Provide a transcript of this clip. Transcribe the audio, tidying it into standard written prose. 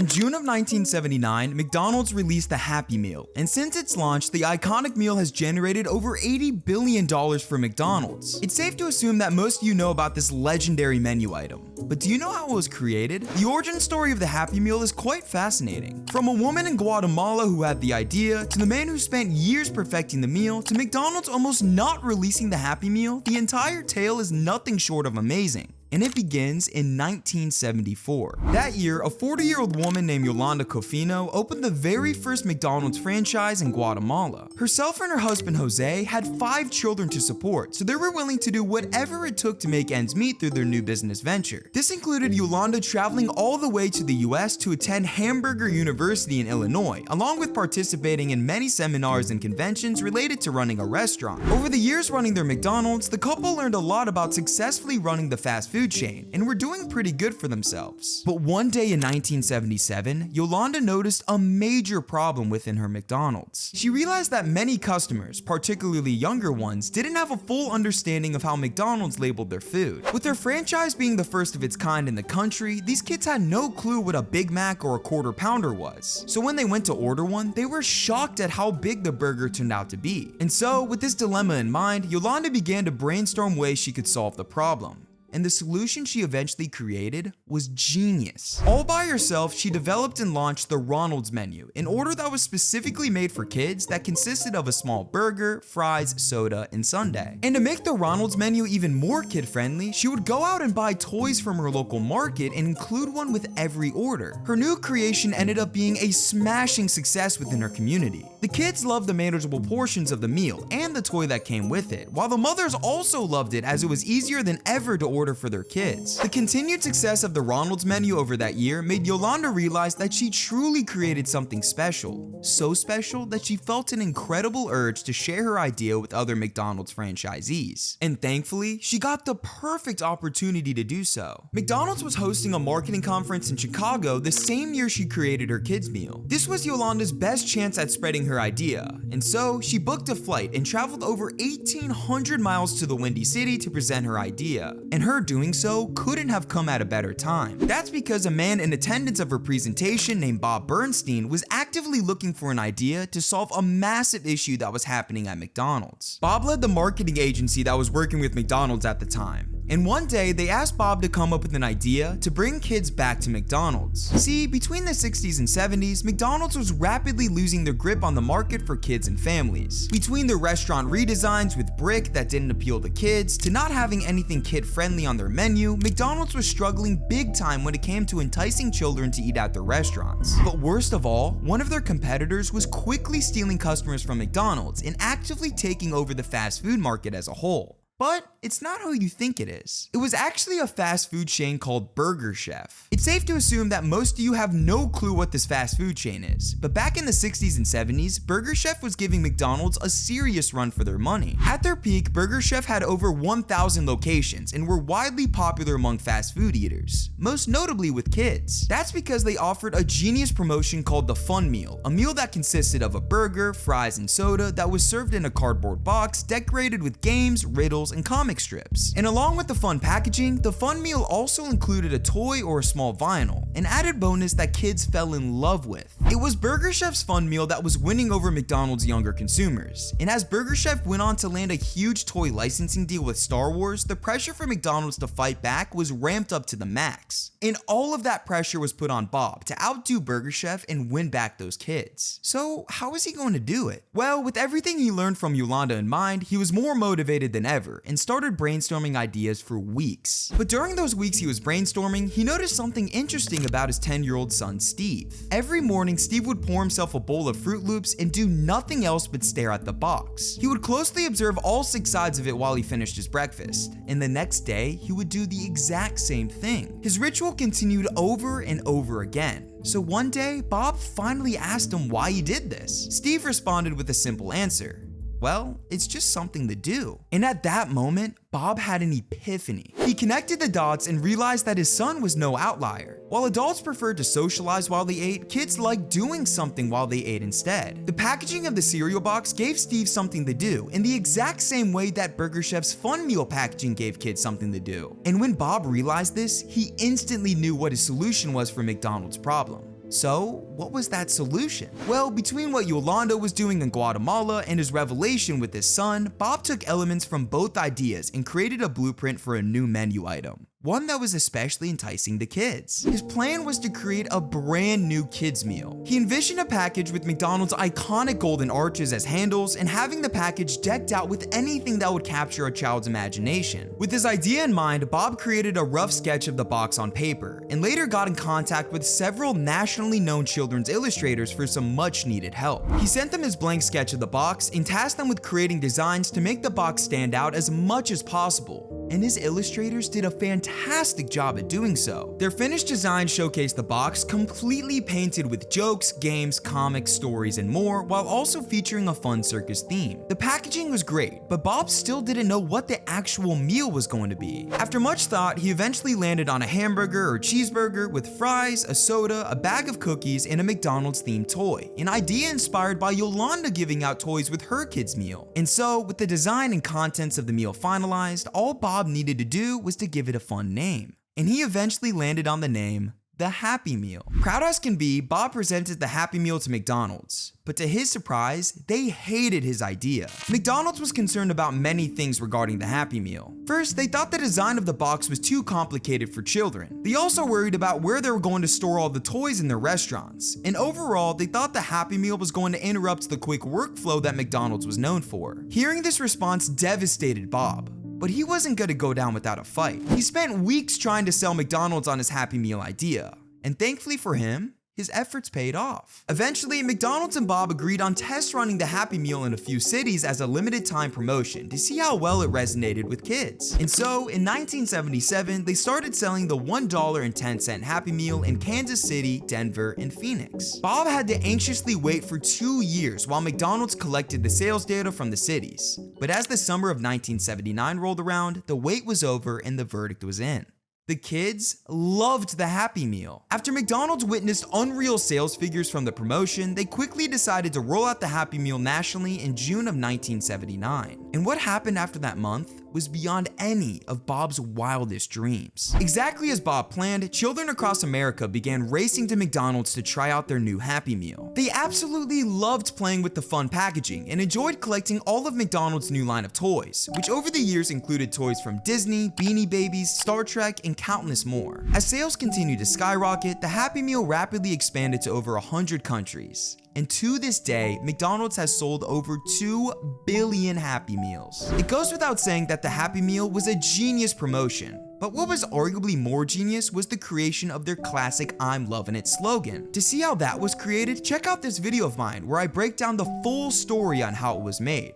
In June of 1979, McDonald's released the Happy Meal, and since its launch, the iconic meal has generated over $80 billion for McDonald's. It's safe to assume that most of you know about this legendary menu item. But do you know how it was created? The origin story of the Happy Meal is quite fascinating. From a woman in Guatemala who had the idea, to the man who spent years perfecting the meal, to McDonald's almost not releasing the Happy Meal, the entire tale is nothing short of amazing. And it begins in 1974. That year, a 40-year-old woman named Yolanda Cofino opened the very first McDonald's franchise in Guatemala. Herself and her husband Jose had 5 children to support, so they were willing to do whatever it took to make ends meet through their new business venture. This included Yolanda traveling all the way to the US to attend Hamburger University in Illinois, along with participating in many seminars and conventions related to running a restaurant. Over the years running their McDonald's, the couple learned a lot about successfully running the fast food chain and were doing pretty good for themselves. But one day in 1977, Yolanda noticed a major problem within her McDonald's. She realized that many customers, particularly younger ones, didn't have a full understanding of how McDonald's labeled their food. With their franchise being the first of its kind in the country, these kids had no clue what a Big Mac or a Quarter Pounder was. So when they went to order one, they were shocked at how big the burger turned out to be. And so, with this dilemma in mind, Yolanda began to brainstorm ways she could solve the problem. And the solution she eventually created was genius. All by herself, she developed and launched the Ronald's menu, an order that was specifically made for kids that consisted of a small burger, fries, soda, and sundae. And to make the Ronald's menu even more kid-friendly, she would go out and buy toys from her local market and include one with every order. Her new creation ended up being a smashing success within her community. The kids loved the manageable portions of the meal and the toy that came with it, while the mothers also loved it as it was easier than ever to order for their kids. The continued success of the Ronald's menu over that year made Yolanda realize that she truly created something special. So special that she felt an incredible urge to share her idea with other McDonald's franchisees. And thankfully, she got the perfect opportunity to do so. McDonald's was hosting a marketing conference in Chicago the same year she created her kids meal. This was Yolanda's best chance at spreading her idea, and so she booked a flight and traveled over 1,800 miles to the Windy City to present her idea. And her doing so couldn't have come at a better time. That's because a man in attendance of her presentation named Bob Bernstein was actively looking for an idea to solve a massive issue that was happening at McDonald's. Bob led the marketing agency that was working with McDonald's at the time. And one day, they asked Bob to come up with an idea to bring kids back to McDonald's. See, between the 60s and 70s, McDonald's was rapidly losing their grip on the market for kids and families. Between their restaurant redesigns with brick that didn't appeal to kids, to not having anything kid-friendly on their menu, McDonald's was struggling big time when it came to enticing children to eat at their restaurants. But worst of all, one of their competitors was quickly stealing customers from McDonald's and actively taking over the fast food market as a whole. But it's not who you think it is. It was actually a fast food chain called Burger Chef. It's safe to assume that most of you have no clue what this fast food chain is, but back in the 60s and 70s, Burger Chef was giving McDonald's a serious run for their money. At their peak, Burger Chef had over 1,000 locations and were widely popular among fast food eaters, most notably with kids. That's because they offered a genius promotion called the Fun Meal, a meal that consisted of a burger, fries, and soda that was served in a cardboard box decorated with games, riddles, and comic strips. And along with the fun packaging, the Fun Meal also included a toy or a small vinyl, an added bonus that kids fell in love with. It was Burger Chef's Fun Meal that was winning over McDonald's younger consumers. And as Burger Chef went on to land a huge toy licensing deal with Star Wars, the pressure for McDonald's to fight back was ramped up to the max. And all of that pressure was put on Bob to outdo Burger Chef and win back those kids. So how is he going to do it? Well, with everything he learned from Yolanda in mind, he was more motivated than ever and started brainstorming ideas for weeks. But during those weeks he was brainstorming, he noticed something interesting about his 10-year-old son Steve. Every morning, Steve would pour himself a bowl of Fruit Loops and do nothing else but stare at the box. He would closely observe all 6 sides of it while he finished his breakfast, and the next day, he would do the exact same thing. His ritual continued over and over again. So one day, Bob finally asked him why he did this. Steve responded with a simple answer. Well, it's just something to do. And at that moment, Bob had an epiphany. He connected the dots and realized that his son was no outlier. While adults preferred to socialize while they ate, kids liked doing something while they ate instead. The packaging of the cereal box gave Steve something to do in the exact same way that Burger Chef's Fun Meal packaging gave kids something to do. And when Bob realized this, he instantly knew what his solution was for McDonald's problem. So, what was that solution? Well, between what Yolanda was doing in Guatemala and his revelation with his son, Bob took elements from both ideas and created a blueprint for a new menu item, one that was especially enticing to kids. His plan was to create a brand new kids meal. He envisioned a package with McDonald's iconic golden arches as handles and having the package decked out with anything that would capture a child's imagination. With his idea in mind, Bob created a rough sketch of the box on paper and later got in contact with several nationally known children's illustrators for some much needed help. He sent them his blank sketch of the box and tasked them with creating designs to make the box stand out as much as possible. And his illustrators did a fantastic job at doing so. Their finished design showcased the box completely painted with jokes, games, comics, stories, and more, while also featuring a fun circus theme. The packaging was great, but Bob still didn't know what the actual meal was going to be. After much thought, he eventually landed on a hamburger or cheeseburger with fries, a soda, a bag of cookies, and a McDonald's themed toy, an idea inspired by Yolanda giving out toys with her kids' meal. And so, with the design and contents of the meal finalized, all Bob needed to do was to give it a fun name. And he eventually landed on the name, the Happy Meal. Proud as can be, Bob presented the Happy Meal to McDonald's, but to his surprise, they hated his idea. McDonald's was concerned about many things regarding the Happy Meal. First, they thought the design of the box was too complicated for children. They also worried about where they were going to store all the toys in their restaurants. And overall, they thought the Happy Meal was going to interrupt the quick workflow that McDonald's was known for. Hearing this response devastated Bob. But he wasn't going to go down without a fight. He spent weeks trying to sell McDonald's on his Happy Meal idea, and thankfully for him, his efforts paid off. Eventually, McDonald's and Bob agreed on test running the Happy Meal in a few cities as a limited time promotion to see how well it resonated with kids. And so, in 1977, they started selling the $1.10 Happy Meal in Kansas City, Denver, and Phoenix. Bob had to anxiously wait for 2 years while McDonald's collected the sales data from the cities. But as the summer of 1979 rolled around, the wait was over and the verdict was in. The kids loved the Happy Meal. After McDonald's witnessed unreal sales figures from the promotion, they quickly decided to roll out the Happy Meal nationally in June of 1979. And what happened after that month was beyond any of Bob's wildest dreams. Exactly as Bob planned, children across America began racing to McDonald's to try out their new Happy Meal. They absolutely loved playing with the fun packaging and enjoyed collecting all of McDonald's new line of toys, which over the years included toys from Disney, Beanie Babies, Star Trek, and countless more. As sales continued to skyrocket, the Happy Meal rapidly expanded to over 100 countries. And to this day, McDonald's has sold over 2 billion Happy Meals. It goes without saying that the Happy Meal was a genius promotion. But what was arguably more genius was the creation of their classic "I'm loving it" slogan. To see how that was created, check out this video of mine where I break down the full story on how it was made.